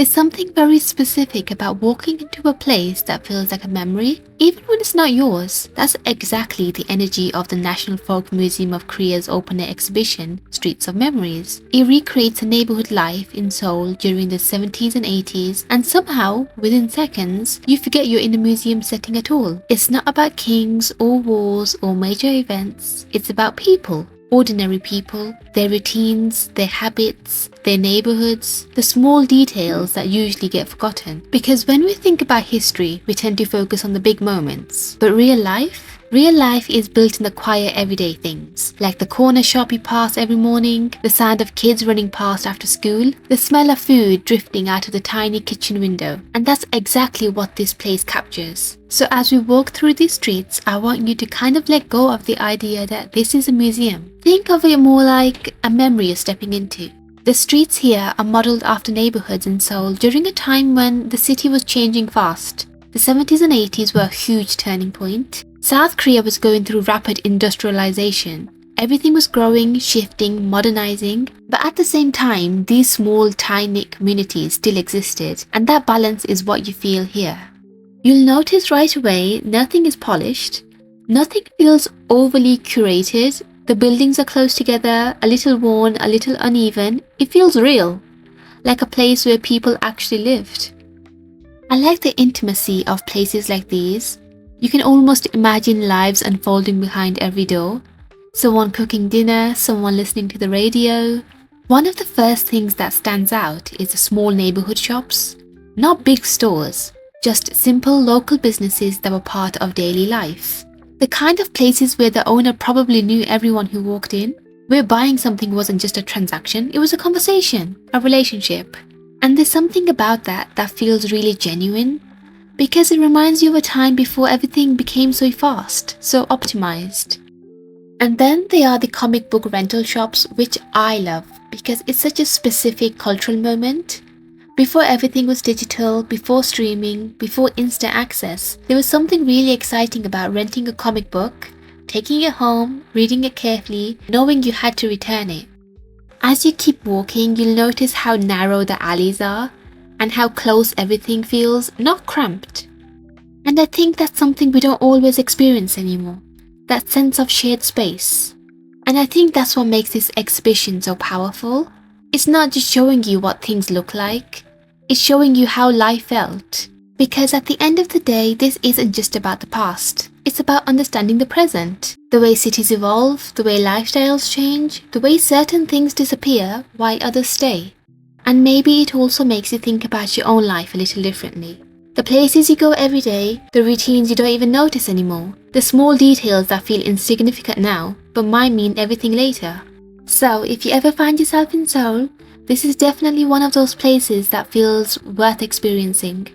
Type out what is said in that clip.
There's something very specific about walking into a place that feels like a memory, even when it's not yours. That's exactly the energy of the National Folk Museum of Korea's open-air exhibition, Streets of Memories. It recreates a neighborhood life in Seoul during the 70s and 80s, and somehow, within seconds, you forget you're in a museum setting at all. It's not about kings or wars or major events. It's about people. Ordinary people, their routines, their habits, their neighborhoods, the small details that usually get forgotten. Because when we think about history, we tend to focus on the big moments. But real life is built in the quiet everyday things, like the corner shop you pass every morning, the sound of kids running past after school, the smell of food drifting out of the tiny kitchen window. And that's exactly what this place captures. So as we walk through these streets, I want you to kind of let go of the idea that this is a museum. Think of it more like a memory you're stepping into. The streets here are modeled after neighborhoods in Seoul during a time when the city was changing fast. The 70s and 80s were a huge turning point. South Korea was going through rapid industrialization. Everything was growing, shifting, modernizing, but at the same time, these small, tight-knit communities still existed, and that balance is what you feel here. You'll notice right away, nothing is polished, nothing feels overly curated, the buildings are close together, a little worn, a little uneven. It feels real, like a place where people actually lived. I like the intimacy of places like these. You can almost imagine lives unfolding behind every door. Someone cooking dinner, someone listening to the radio. One of the first things that stands out is the small neighborhood shops. Not big stores, just simple local businesses that were part of daily life. The kind of places where the owner probably knew everyone who walked in, where buying something wasn't just a transaction, it was a conversation, a relationship. And there's something about that feels really genuine, because it reminds you of a time before everything became so fast, so optimized. And then there are the comic book rental shops, which I love, because it's such a specific cultural moment. Before everything was digital, before streaming, before instant access, there was something really exciting about renting a comic book, taking it home, reading it carefully, knowing you had to return it. As you keep walking, you'll notice how narrow the alleys are, and how close everything feels, not cramped. And I think that's something we don't always experience anymore, that sense of shared space. And I think that's what makes this exhibition so powerful. It's not just showing you what things look like, it's showing you how life felt. Because at the end of the day, this isn't just about the past. It's about understanding the present. The way cities evolve, the way lifestyles change, the way certain things disappear while others stay. And maybe it also makes you think about your own life a little differently. The places you go every day, the routines you don't even notice anymore, the small details that feel insignificant now, but might mean everything later. So if you ever find yourself in Seoul, this is definitely one of those places that feels worth experiencing.